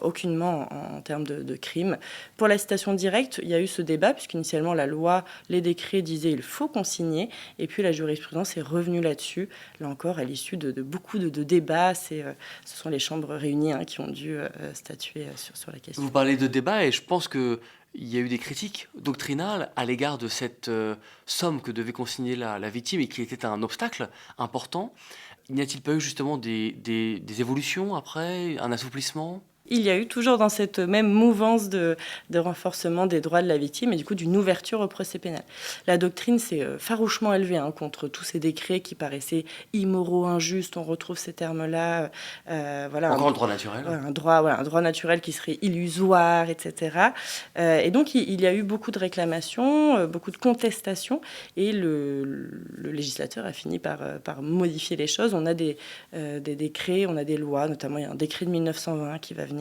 aucunement en termes de crime. Pour la citation directe, il y a eu ce débat, puisqu'initialement la loi, les décrets disaient il faut consigner, et puis la jurisprudence est revenue là-dessus, là encore à l'issue de beaucoup de débats. Ce sont les chambres réunies qui ont dû statuer sur la question. Vous parlez de débat et je pense qu'il y a eu des critiques doctrinales à l'égard de cette somme que devait consigner la victime et qui était un obstacle important. N'y a-t-il pas eu justement des évolutions après, un assouplissement ? Il y a eu toujours dans cette même mouvance de renforcement des droits de la victime et du coup d'une ouverture au procès pénal. La doctrine s'est farouchement élevée contre tous ces décrets qui paraissaient immoraux, injustes. On retrouve ces termes-là. Encore le droit naturel. Un droit naturel qui serait illusoire, etc. Et donc il y a eu beaucoup de réclamations, beaucoup de contestations et le législateur a fini par modifier les choses. On a des décrets, on a des lois, notamment il y a un décret de 1920 qui va venir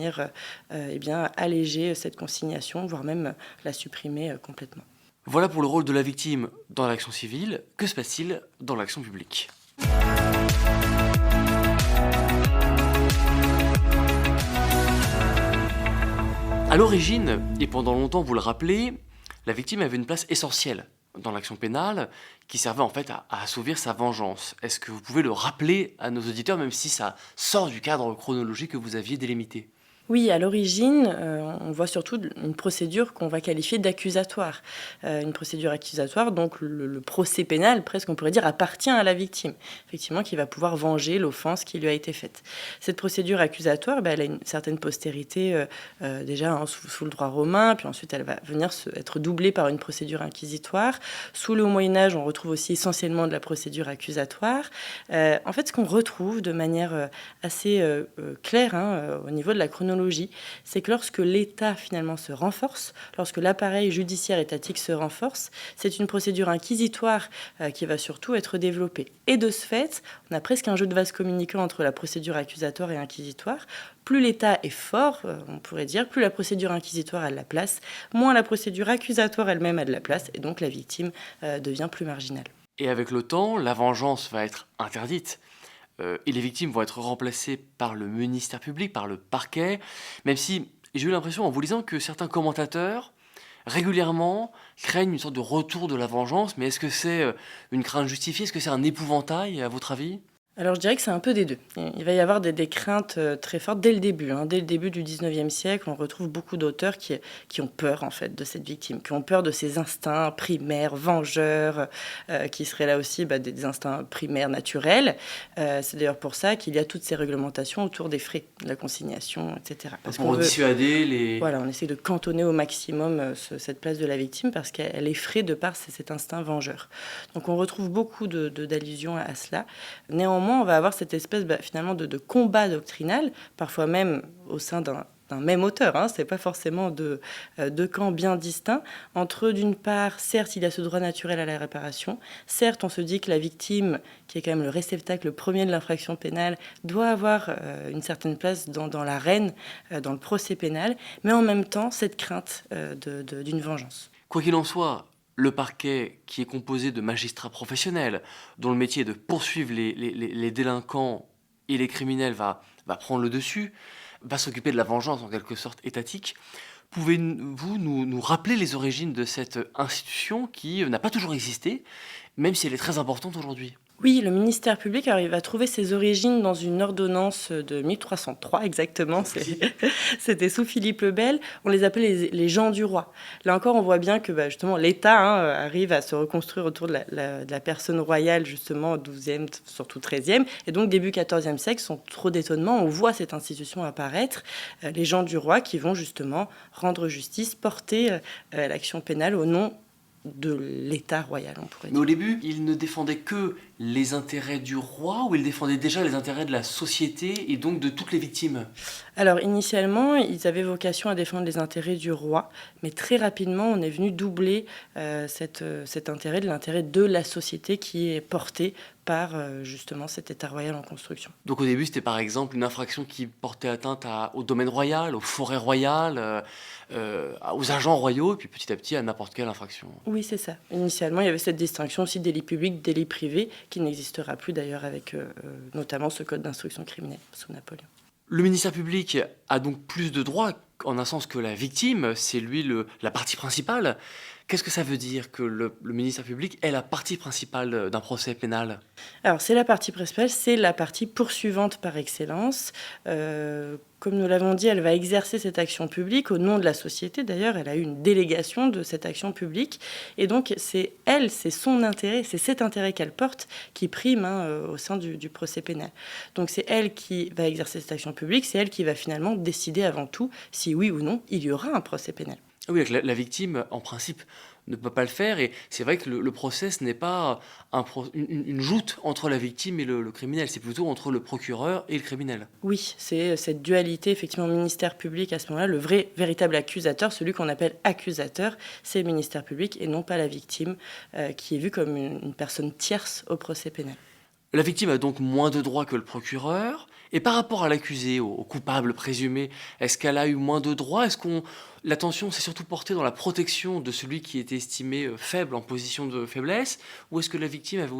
alléger cette consignation, voire même la supprimer complètement. Voilà pour le rôle de la victime dans l'action civile. Que se passe-t-il dans l'action publique ? À l'origine, et pendant longtemps vous le rappelez, la victime avait une place essentielle dans l'action pénale qui servait en fait à assouvir sa vengeance. Est-ce que vous pouvez le rappeler à nos auditeurs, même si ça sort du cadre chronologique que vous aviez délimité ? Oui, à l'origine, on voit surtout une procédure qu'on va qualifier d'accusatoire. Une procédure accusatoire, donc le procès pénal, presque on pourrait dire, appartient à la victime, effectivement, qui va pouvoir venger l'offense qui lui a été faite. Cette procédure accusatoire, elle a une certaine postérité déjà sous le droit romain, puis ensuite elle va venir être doublée par une procédure inquisitoire. Sous le Moyen-Âge, on retrouve aussi essentiellement de la procédure accusatoire. En fait, ce qu'on retrouve de manière assez claire au niveau de la chronologie, c'est que lorsque l'État finalement se renforce, lorsque l'appareil judiciaire étatique se renforce, c'est une procédure inquisitoire qui va surtout être développée. Et de ce fait, on a presque un jeu de vase communicant entre la procédure accusatoire et inquisitoire. Plus l'État est fort, on pourrait dire, plus la procédure inquisitoire a de la place, moins la procédure accusatoire elle-même a de la place, et donc la victime devient plus marginale. Et avec le temps, la vengeance va être interdite. Et les victimes vont être remplacées par le ministère public, par le parquet, même si j'ai eu l'impression en vous lisant que certains commentateurs, régulièrement, craignent une sorte de retour de la vengeance, mais est-ce que c'est une crainte justifiée ? Est-ce que c'est un épouvantail, à votre avis ? Alors je dirais que c'est un peu des deux. Il va y avoir des craintes très fortes dès le début. Dès le début du 19e siècle, on retrouve beaucoup d'auteurs qui ont peur en fait de cette victime, qui ont peur de ses instincts primaires, vengeurs, qui seraient là aussi des instincts primaires naturels. C'est d'ailleurs pour ça qu'il y a toutes ces réglementations autour des frais, de la consignation, etc. Parce pour dissuader les... Voilà, on essaie de cantonner au maximum cette place de la victime parce qu'elle effraie de par cet instinct vengeur. Donc on retrouve beaucoup d'allusions à cela. Néanmoins, on va avoir cette espèce finalement de combat doctrinal, parfois même au sein d'un même auteur, c'est pas forcément deux camps bien distincts, entre d'une part, certes, il y a ce droit naturel à la réparation, certes, on se dit que la victime, qui est quand même le réceptacle premier de l'infraction pénale, doit avoir une certaine place dans l'arène, dans le procès pénal, mais en même temps, cette crainte d'une vengeance. Quoi qu'il en soit, le parquet, qui est composé de magistrats professionnels, dont le métier est de poursuivre les délinquants et les criminels, va prendre le dessus, va s'occuper de la vengeance en quelque sorte étatique. Pouvez-vous nous rappeler les origines de cette institution qui n'a pas toujours existé, même si elle est très importante aujourd'hui ? Oui, le ministère public, alors il va trouver ses origines dans une ordonnance de 1303 exactement, c'était sous Philippe le Bel, on les appelait les gens du roi. Là encore, on voit bien que justement l'État arrive à se reconstruire autour de la personne royale justement au XIIe, surtout XIIIe, et donc début XIVe siècle, sans trop d'étonnement, on voit cette institution apparaître, les gens du roi qui vont justement rendre justice, porter l'action pénale au nom de l'État royal, on pourrait Mais dire. au début, il ne défendait que les intérêts du roi ou il défendait déjà les intérêts de la société et donc de toutes les victimes? Alors initialement, ils avaient vocation à défendre les intérêts du roi, mais très rapidement, on est venu doubler cet intérêt de l'intérêt de la société qui est porté par justement cet État royal en construction. Donc au début, c'était par exemple une infraction qui portait atteinte au domaine royal, aux forêts royales, aux agents royaux, et puis petit à petit à n'importe quelle infraction. Oui, c'est ça. Initialement, il y avait cette distinction aussi délit public, délit privé, qui n'existera plus d'ailleurs avec notamment ce code d'instruction criminelle sous Napoléon. Le ministère public a donc plus de droits en un sens que la victime, c'est lui la partie principale. Qu'est-ce que ça veut dire que le ministère public est la partie principale d'un procès pénal? Alors, c'est la partie principale, c'est la partie poursuivante par excellence. Comme nous l'avons dit, elle va exercer cette action publique au nom de la société. D'ailleurs, elle a eu une délégation de cette action publique. Et donc, c'est elle, c'est son intérêt, c'est cet intérêt qu'elle porte qui prime au sein du procès pénal. Donc, c'est elle qui va exercer cette action publique, c'est elle qui va finalement décider avant tout si oui ou non il y aura un procès pénal. Oui, avec la victime, en principe, ne peut pas le faire. Et c'est vrai que le procès, ce n'est pas une joute entre la victime et le criminel. C'est plutôt entre le procureur et le criminel. Oui, c'est cette dualité, effectivement, ministère public à ce moment-là, le véritable accusateur, celui qu'on appelle accusateur, c'est le ministère public et non pas la victime, qui est vue comme une personne tierce au procès pénal. La victime a donc moins de droits que le procureur. Et par rapport à l'accusé, au coupable présumé, est-ce qu'elle a eu moins de droits? L'attention s'est surtout portée dans la protection de celui qui était estimé faible, en position de faiblesse? Ou est-ce que la victime avait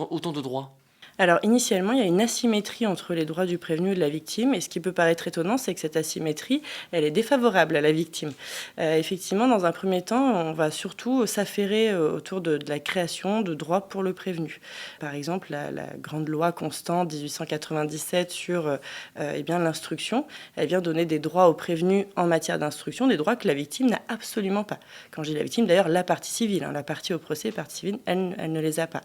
autant de droits? Alors, initialement, il y a une asymétrie entre les droits du prévenu et de la victime. Et ce qui peut paraître étonnant, c'est que cette asymétrie, elle est défavorable à la victime. Effectivement, dans un premier temps, on va surtout s'affairer autour de la création de droits pour le prévenu. Par exemple, la grande loi Constant 1897 sur l'instruction, elle vient donner des droits aux prévenus en matière d'instruction, des droits que la victime n'a absolument pas. Quand je dis la victime, d'ailleurs, la partie civile, la partie au procès, partie civile, elle ne les a pas.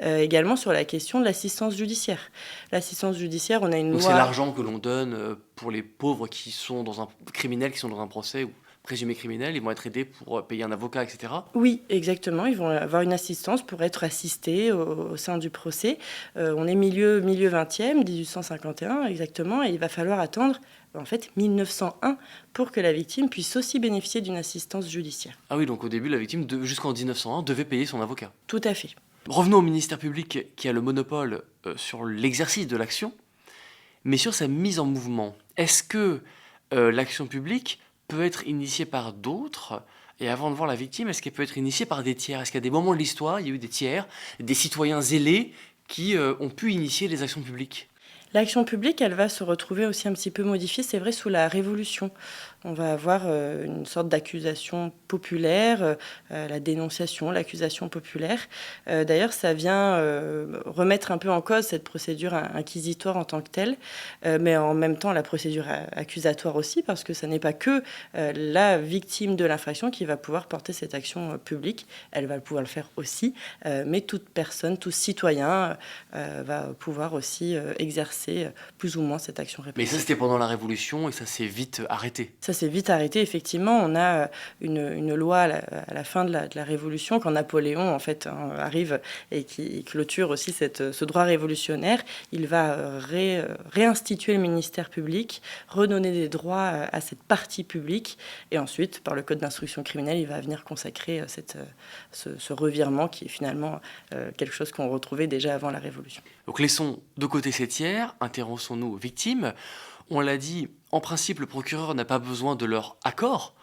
Également sur la question de l'assistance judiciaire. L'assistance judiciaire, on a une Donc loi... c'est l'argent que l'on donne pour les pauvres criminels qui sont dans un procès ou présumés criminels, ils vont être aidés pour payer un avocat, etc. Oui, exactement. Ils vont avoir une assistance pour être assistés au sein du procès. On est milieu 20e, 1851 exactement, et il va falloir attendre en fait 1901 pour que la victime puisse aussi bénéficier d'une assistance judiciaire. Ah oui, donc au début, la victime, jusqu'en 1901, devait payer son avocat. Tout à fait. Revenons au ministère public qui a le monopole sur l'exercice de l'action, mais sur sa mise en mouvement. Est-ce que l'action publique peut être initiée par d'autres? Et avant de voir la victime, est-ce qu'elle peut être initiée par des tiers? Est-ce qu'à des moments de l'histoire, il y a eu des tiers, des citoyens zélés qui ont pu initier les actions publiques? L'action publique, elle va se retrouver aussi un petit peu modifiée, c'est vrai, sous la Révolution. On va avoir une sorte d'accusation populaire, la dénonciation, l'accusation populaire. D'ailleurs, ça vient remettre un peu en cause cette procédure inquisitoire en tant que telle, mais en même temps la procédure accusatoire aussi, parce que ce n'est pas que la victime de l'infraction qui va pouvoir porter cette action publique, elle va pouvoir le faire aussi, mais toute personne, tout citoyen va pouvoir aussi exercer plus ou moins cette action répressive. Mais ça, c'était pendant la Révolution et ça s'est vite arrêté. Ça s'est vite arrêté, effectivement. On a une loi à la fin de la Révolution, quand Napoléon en fait arrive et qui clôture aussi ce droit révolutionnaire. Il va réinstituer le ministère public, redonner des droits à cette partie publique, et ensuite, par le code d'instruction criminelle, il va venir consacrer ce revirement qui est finalement quelque chose qu'on retrouvait déjà avant la Révolution. Donc laissons de côté ces tiers, intéressons-nous aux victimes. On l'a dit, en principe, le procureur n'a pas besoin de leur accord,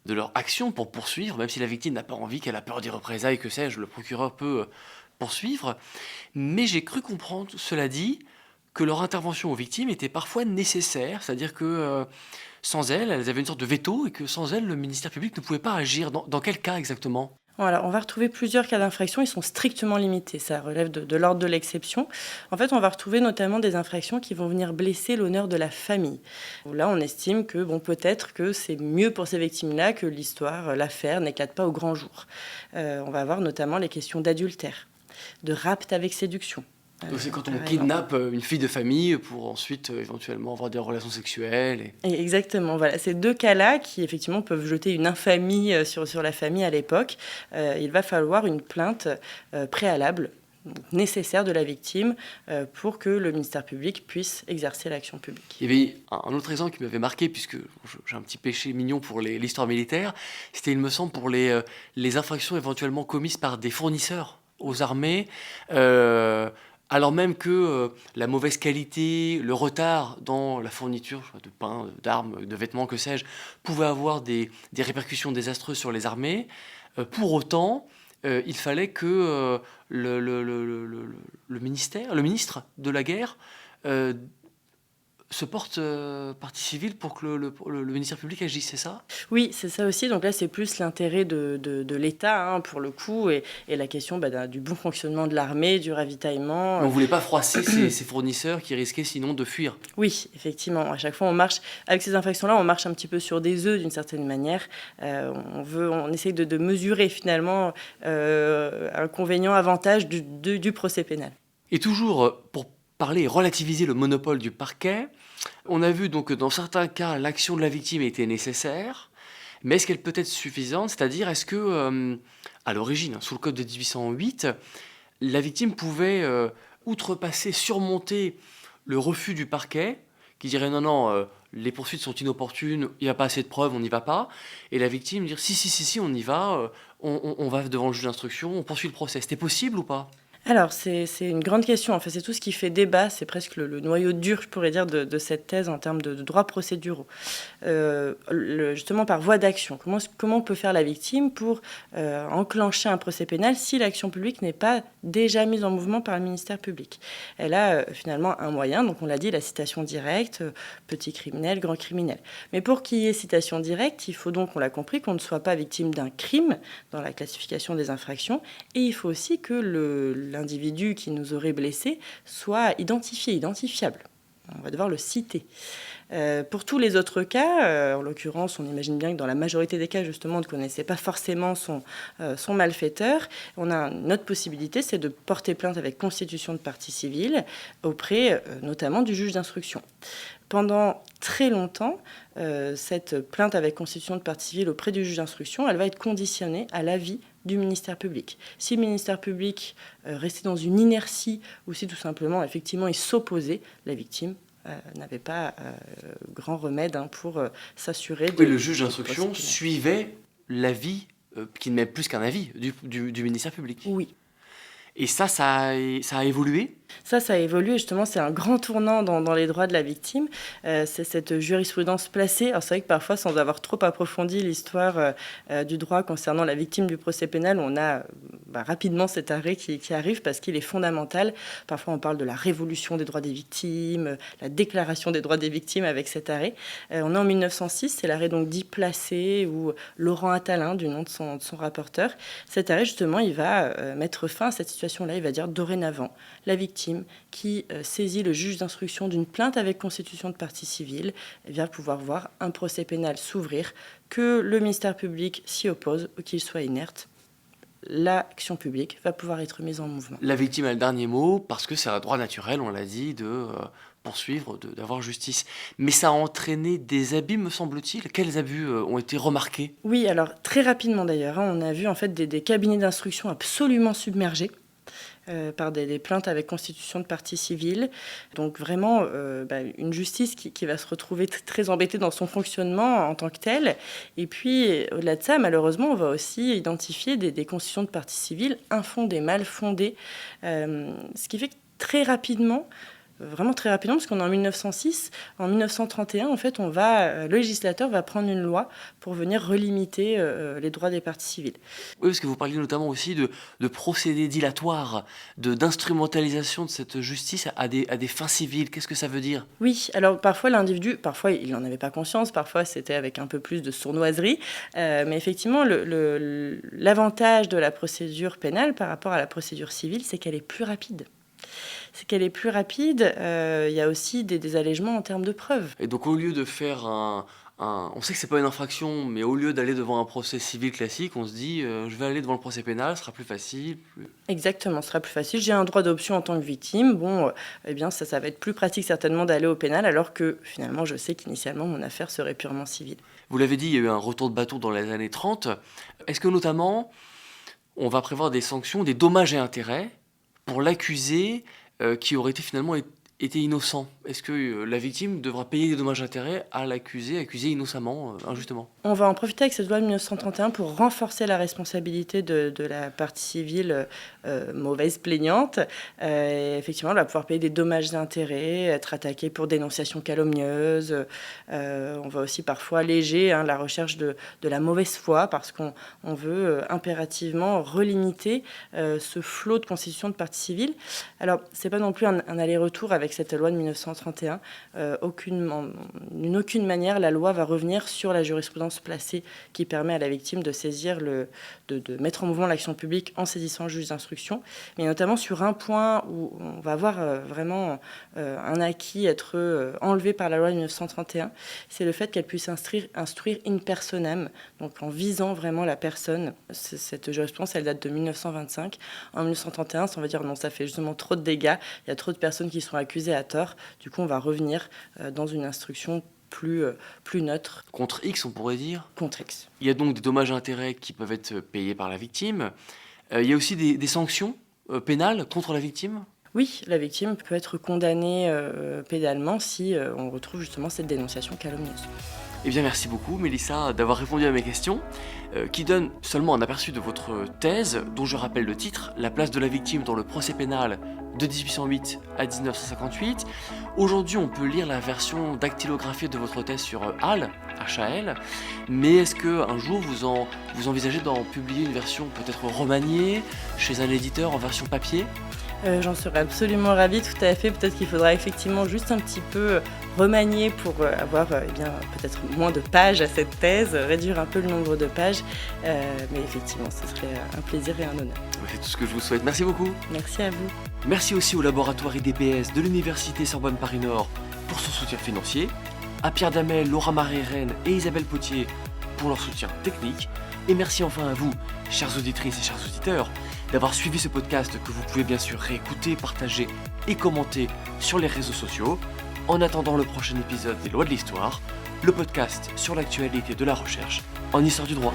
de leur action pour poursuivre, même si la victime n'a pas envie, qu'elle a peur des représailles, que sais-je, le procureur peut poursuivre. Mais j'ai cru comprendre, cela dit, que leur intervention aux victimes était parfois nécessaire, c'est-à-dire que sans elles avaient une sorte de veto, et que sans elles, le ministère public ne pouvait pas agir. Dans quel cas exactement ? Voilà, on va retrouver plusieurs cas d'infraction, ils sont strictement limités, ça relève de l'ordre de l'exception. En fait, on va retrouver notamment des infractions qui vont venir blesser l'honneur de la famille. Là, on estime que peut-être que c'est mieux pour ces victimes-là que l'histoire, l'affaire n'éclate pas au grand jour. On va avoir notamment les questions d'adultère, de rapt avec séduction. Donc c'est quand on kidnappe une fille de famille pour ensuite éventuellement avoir des relations sexuelles. Exactement, voilà. Ces deux cas-là qui effectivement peuvent jeter une infamie sur la famille à l'époque, il va falloir une plainte préalable nécessaire de la victime pour que le ministère public puisse exercer l'action publique. Il y avait un autre exemple qui m'avait marqué, puisque j'ai un petit péché mignon pour l'histoire militaire, c'était, il me semble, pour les infractions éventuellement commises par des fournisseurs aux armées, alors même que la mauvaise qualité, le retard dans la fourniture de pain, d'armes, de vêtements, que sais-je, pouvait avoir des répercussions désastreuses sur les armées. Pour autant, il fallait que le ministre de la guerre se porte partie civile pour que le ministère public agisse, c'est ça ? Oui, c'est ça aussi. Donc là, c'est plus l'intérêt de l'État, pour le coup, et la question du bon fonctionnement de l'armée, du ravitaillement. On ne voulait pas froisser ces fournisseurs qui risquaient sinon de fuir. Oui, effectivement. À chaque fois, on marche, avec ces infractions-là, on marche un petit peu sur des œufs d'une certaine manière. On essaye de mesurer finalement inconvénient, avantage du procès pénal. Et toujours, pour parler et relativiser le monopole du parquet, on a vu donc que dans certains cas, l'action de la victime était nécessaire, mais est-ce qu'elle peut être suffisante ? C'est-à-dire, est-ce que, à l'origine, sous le code de 1808, la victime pouvait outrepasser, surmonter le refus du parquet, qui dirait non, les poursuites sont inopportunes, il n'y a pas assez de preuves, on n'y va pas, et la victime dire si, on y va, on va devant le juge d'instruction, on poursuit le procès. C'était possible ou pas ? Alors, c'est une grande question. Enfin, c'est tout ce qui fait débat. C'est presque le noyau dur, je pourrais dire, de cette thèse en termes de droits procéduraux. Justement, par voie d'action. Comment on peut faire la victime pour enclencher un procès pénal si l'action publique n'est pas déjà mise en mouvement par le ministère public ? Elle a finalement un moyen, donc on l'a dit, la citation directe, petit criminel, grand criminel. Mais pour qu'il y ait citation directe, il faut donc, on l'a compris, qu'on ne soit pas victime d'un crime dans la classification des infractions. Et il faut aussi que l'individu qui nous aurait blessés soit identifiable. On va devoir le citer. Pour tous les autres cas, en l'occurrence, on imagine bien que dans la majorité des cas, justement, on ne connaissait pas forcément son malfaiteur. On a une autre possibilité, c'est de porter plainte avec constitution de partie civile auprès notamment du juge d'instruction. Pendant très longtemps, cette plainte avec constitution de partie civile auprès du juge d'instruction, elle va être conditionnée à l'avis du ministère public. Si le ministère public restait dans une inertie ou si tout simplement, effectivement, il s'opposait, la victime n'avait pas grand remède pour s'assurer de... Oui, le juge d'instruction suivait l'avis, qui n'est même plus qu'un avis, du ministère public. Oui. Et ça a évolué ? Ça a évolué, justement, c'est un grand tournant dans les droits de la victime. C'est cette jurisprudence placée. Alors c'est vrai que parfois, sans avoir trop approfondi l'histoire du droit concernant la victime du procès pénal, on a rapidement cet arrêt qui arrive parce qu'il est fondamental. Parfois, on parle de la révolution des droits des victimes, la déclaration des droits des victimes avec cet arrêt. On est en 1906, c'est l'arrêt donc dit placé, ou Laurent Attalin, du nom de son rapporteur. Cet arrêt, justement, il va mettre fin à cette situation-là. Il va dire dorénavant, la victime qui saisit le juge d'instruction d'une plainte avec constitution de partie civile va pouvoir voir un procès pénal s'ouvrir, que le ministère public s'y oppose ou qu'il soit inerte. L'action publique va pouvoir être mise en mouvement. La victime a le dernier mot parce que c'est un droit naturel, on l'a dit, de poursuivre, d'avoir justice. Mais ça a entraîné des abus, me semble-t-il. Quels abus ont été remarqués ? Oui, alors très rapidement d'ailleurs, on a vu en fait des cabinets d'instruction absolument submergés par des plaintes avec constitution de partie civile. Donc vraiment une justice qui va se retrouver très embêtée dans son fonctionnement en tant que telle. Et puis au-delà de ça, malheureusement, on va aussi identifier des constitutions de partie civile infondées, mal fondées. Ce qui fait que très rapidement, vraiment très rapidement, parce qu'on est en 1906. En 1931, en fait, le législateur va prendre une loi pour venir relimiter les droits des parties civiles. Oui, parce que vous parliez notamment aussi de procédés dilatoires, d'instrumentalisation de cette justice à des fins civiles. Qu'est-ce que ça veut dire? Oui, alors parfois l'individu, parfois il n'en avait pas conscience, parfois c'était avec un peu plus de sournoiserie, mais effectivement l'avantage de la procédure pénale par rapport à la procédure civile, c'est qu'elle est plus rapide. Il y a aussi des allègements en termes de preuves. Et donc au lieu de faire on sait que c'est pas une infraction, mais au lieu d'aller devant un procès civil classique, on se dit je vais aller devant le procès pénal, ce sera plus facile. Exactement, ce sera plus facile. J'ai un droit d'option en tant que victime. Bon, eh bien ça va être plus pratique certainement d'aller au pénal, alors que finalement je sais qu'initialement mon affaire serait purement civile. Vous l'avez dit, il y a eu un retour de bâton dans les années 30. Est-ce que notamment on va prévoir des sanctions, des dommages et intérêts pour l'accusé qui aurait finalement été innocent? Est-ce que la victime devra payer des dommages et intérêts à l'accusé, accusé innocemment, injustement? On va en profiter avec cette loi de 1931 pour renforcer la responsabilité de la partie civile mauvaise plaignante. Effectivement, elle va pouvoir payer des dommages et intérêts, être attaquée pour dénonciation calomnieuse. On va aussi parfois alléger la recherche de la mauvaise foi, parce qu'on veut impérativement relimiter ce flot de constitution de partie civile. Alors, c'est pas non plus un aller-retour avec cette loi de 1931. D'une aucune manière, la loi va revenir sur la jurisprudence placée qui permet à la victime de saisir de mettre en mouvement l'action publique en saisissant le juge d'instruction, mais notamment sur un point où on va voir vraiment un acquis être enlevé par la loi de 1931, c'est le fait qu'elle puisse instruire in personam, donc en visant vraiment la personne. Cette jurisprudence, elle date de 1925. En 1931, on va dire non, ça fait justement trop de dégâts, il y a trop de personnes qui sont accusées à tort, du coup on va revenir dans une instruction plus neutre. Contre X, on pourrait dire? Contre X. Il y a donc des dommages et intérêts qui peuvent être payés par la victime. Il y a aussi des sanctions pénales contre la victime? Oui, la victime peut être condamnée pénalement si on retrouve justement cette dénonciation calomnieuse. Eh bien, merci beaucoup, Mélissa, d'avoir répondu à mes questions, qui donnent seulement un aperçu de votre thèse, dont je rappelle le titre, La place de la victime dans le procès pénal de 1808 à 1958. Aujourd'hui, on peut lire la version dactylographiée de votre thèse sur HAL, H-A-L, mais est-ce qu'un jour vous envisagez d'en publier une version peut-être remaniée, chez un éditeur en version papier? J'en serais absolument ravie, tout à fait. Peut-être qu'il faudra effectivement juste un petit peu remanier pour avoir peut-être moins de pages à cette thèse, réduire un peu le nombre de pages. Mais effectivement, ce serait un plaisir et un honneur. C'est tout ce que je vous souhaite. Merci beaucoup. Merci à vous. Merci aussi au laboratoire IDPS de l'Université Sorbonne Paris-Nord pour son soutien financier, à Pierre Damel, Laura Marie-Rennes et Isabelle Potier pour leur soutien technique, et merci enfin à vous, chères auditrices et chers auditeurs, d'avoir suivi ce podcast que vous pouvez bien sûr réécouter, partager et commenter sur les réseaux sociaux. En attendant le prochain épisode des Lois de l'Histoire, le podcast sur l'actualité de la recherche en histoire du droit.